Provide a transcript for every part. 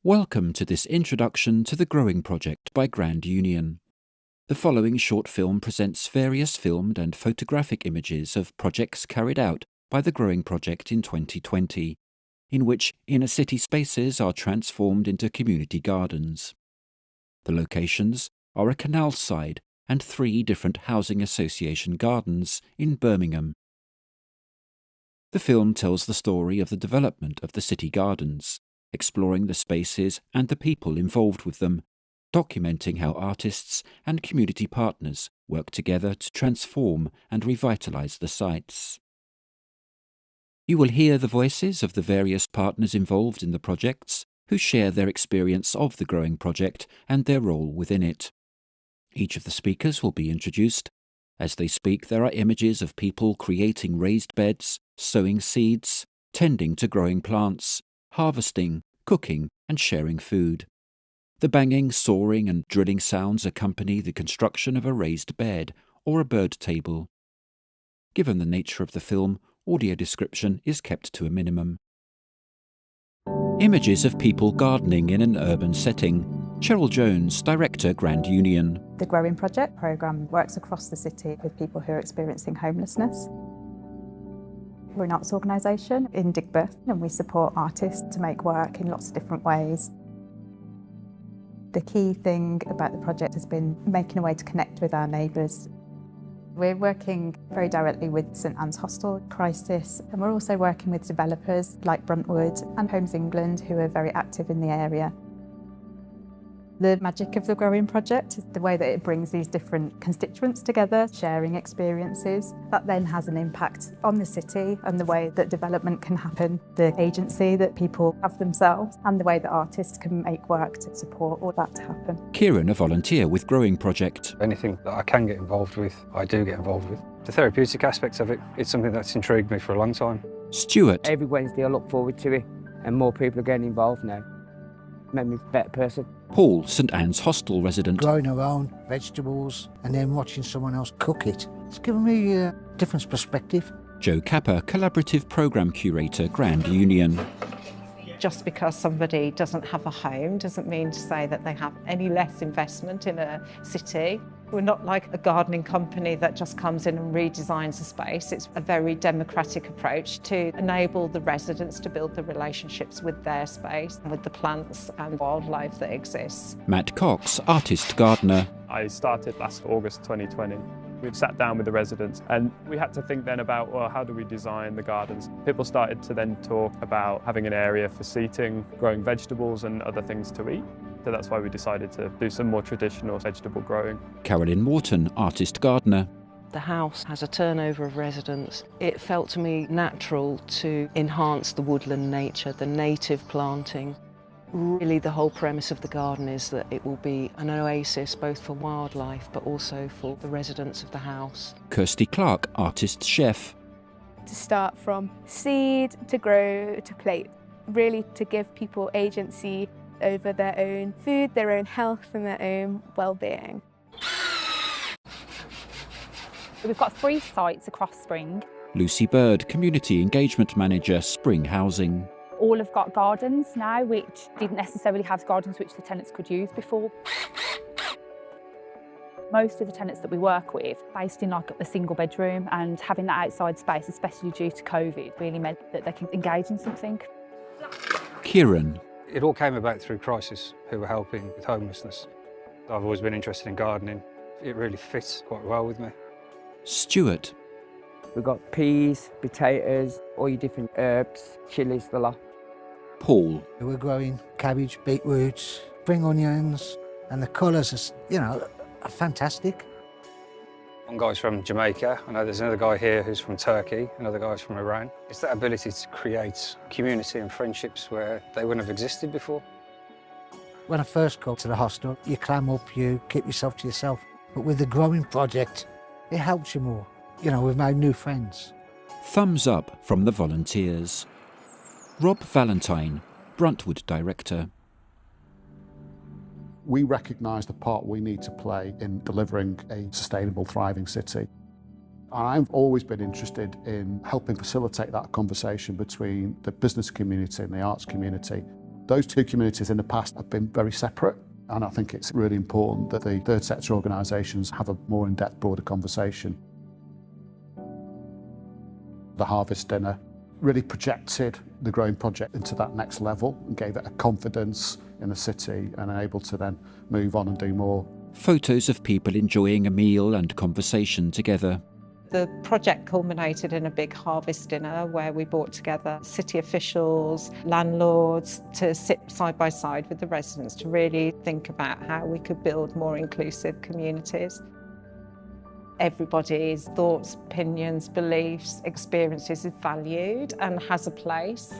Welcome to this introduction to the Growing Project by Grand Union. The following short film presents various filmed and photographic images of projects carried out by the Growing Project in 2020, in which inner city spaces are transformed into community gardens. The locations are a canal side and 3 different housing association gardens in Birmingham. The film tells the story of the development of the city gardens, exploring the spaces and the people involved with them, documenting how artists and community partners work together to transform and revitalise the sites. You will hear the voices of the various partners involved in the projects, who share their experience of the Growing Project and their role within it. Each of the speakers will be introduced. As they speak, there are images of people creating raised beds, sowing seeds, tending to growing plants, harvesting, cooking and sharing food. The banging, sawing and drilling sounds accompany the construction of a raised bed or a bird table. Given the nature of the film, audio description is kept to a minimum. Images of people gardening in an urban setting. Cheryl Jones, Director, Grand Union. The Growing Project programme works across the city with people who are experiencing homelessness. We're an arts organisation in Digbeth and we support artists to make work in lots of different ways. The key thing about the project has been making a way to connect with our neighbours. We're working very directly with St Anne's Hostel Crisis, and we're also working with developers like Bruntwood and Homes England who are very active in the area. The magic of the Growing Project is the way that it brings these different constituents together, sharing experiences. That then has an impact on the city and the way that development can happen, the agency that people have themselves, and the way that artists can make work to support all that to happen. Kieran, a volunteer with Growing Project. Anything that I can get involved with, I do get involved with. The therapeutic aspects of it, it's something that's intrigued me for a long time. Stuart. Every Wednesday I look forward to it, and more people are getting involved now. Made me a better person. Paul, St Anne's Hostel resident. Growing our own vegetables and then watching someone else cook it. It's given me a different perspective. Joe Capper, Collaborative Programme Curator, Grand Union. Just because somebody doesn't have a home doesn't mean to say that they have any less investment in a city. We're not like a gardening company that just comes in and redesigns a space. It's a very democratic approach to enable the residents to build the relationships with their space, with the plants and wildlife that exists. Matt Cox, Artist Gardener. I started last August 2020. We've sat down with the residents and we had to think then about, well, how do we design the gardens? People started to then talk about having an area for seating, growing vegetables and other things to eat. So that's why we decided to do some more traditional vegetable growing. Carolyn Morton, Artist Gardener. The house has a turnover of residents. It felt to me natural to enhance the woodland nature, the native planting. Really the whole premise of the garden is that it will be an oasis both for wildlife but also for the residents of the house. Kirsty Clark, Artist Chef. To start from seed to grow to plate, really to give people agency over their own food, their own health and their own well-being. We've got 3 sites across Spring. Lucy Bird, Community Engagement Manager, Spring Housing. All have got gardens now, which didn't necessarily have gardens which the tenants could use before. Most of the tenants that we work with, based in like a single bedroom, and having that outside space, especially due to COVID, really meant that they can engage in something. Kieran. It all came about through Crisis, who were helping with homelessness. I've always been interested in gardening. It really fits quite well with me. Stuart. We've got peas, potatoes, all your different herbs, chilies, the lot. Paul. We're growing cabbage, beetroots, spring onions, and the colours are, are fantastic. One guy's from Jamaica. I know there's another guy here who's from Turkey, another guy's from Iran. It's that ability to create community and friendships where they wouldn't have existed before. When I first got to the hostel, you clam up, you keep yourself to yourself. But with the Growing Project, it helps you more. We've made new friends. Thumbs up from the volunteers. Rob Valentine, Bruntwood Director. We recognise the part we need to play in delivering a sustainable, thriving city. And I've always been interested in helping facilitate that conversation between the business community and the arts community Those two communities in the past have been very separate, and I think it's really important that the third sector organisations have a more in-depth, broader conversation. The harvest dinner really projected the growing project into that next level and gave it a confidence in the city and able to then move on and do more. Photos of people enjoying a meal and conversation together. The project culminated in a big harvest dinner where we brought together city officials, landlords to sit side by side with the residents to really think about how we could build more inclusive communities. Everybody's thoughts, opinions, beliefs, experiences is valued and has a place.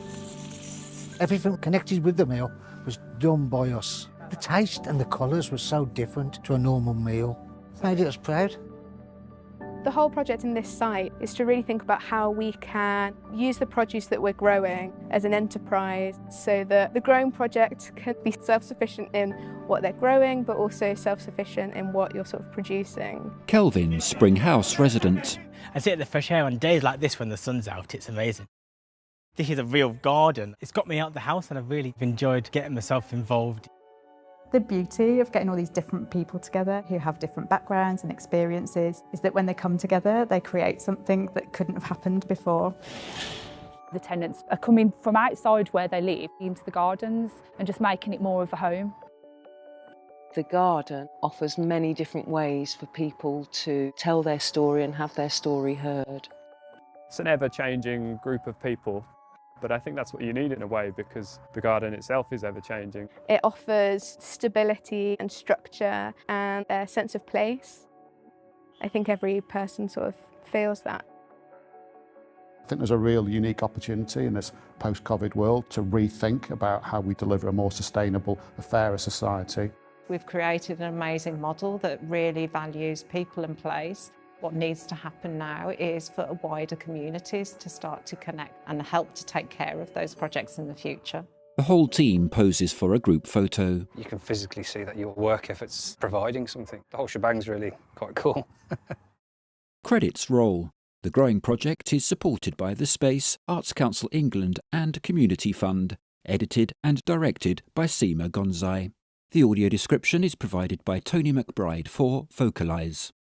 Everything connected with the meal was done by us. The taste and the colours were so different to a normal meal. It made us proud. The whole project in this site is to really think about how we can use the produce that we're growing as an enterprise so that the growing project can be self-sufficient in what they're growing, but also self-sufficient in what you're sort of producing. Kelvin, Spring House resident. I sit in the fresh air on days like this when the sun's out, it's amazing. This is a real garden. It's got me out of the house and I've really enjoyed getting myself involved. The beauty of getting all these different people together who have different backgrounds and experiences is that when they come together, they create something that couldn't have happened before. The tenants are coming from outside where they live into the gardens and just making it more of a home. The garden offers many different ways for people to tell their story and have their story heard. It's an ever-changing group of people, but I think that's what you need in a way because the garden itself is ever-changing. It offers stability and structure and a sense of place. I think every person sort of feels that. I think there's a real unique opportunity in this post-COVID world to rethink about how we deliver a more sustainable, a fairer society. We've created an amazing model that really values people and place. What needs to happen now is for wider communities to start to connect and help to take care of those projects in the future. The whole team poses for a group photo. You can physically see that your work effort's providing something. The whole shebang's really quite cool. Credits roll. The Growing Project is supported by The Space, Arts Council England and Community Fund. Edited and directed by Seema Gonzai. The audio description is provided by Tony McBride for Vocalise.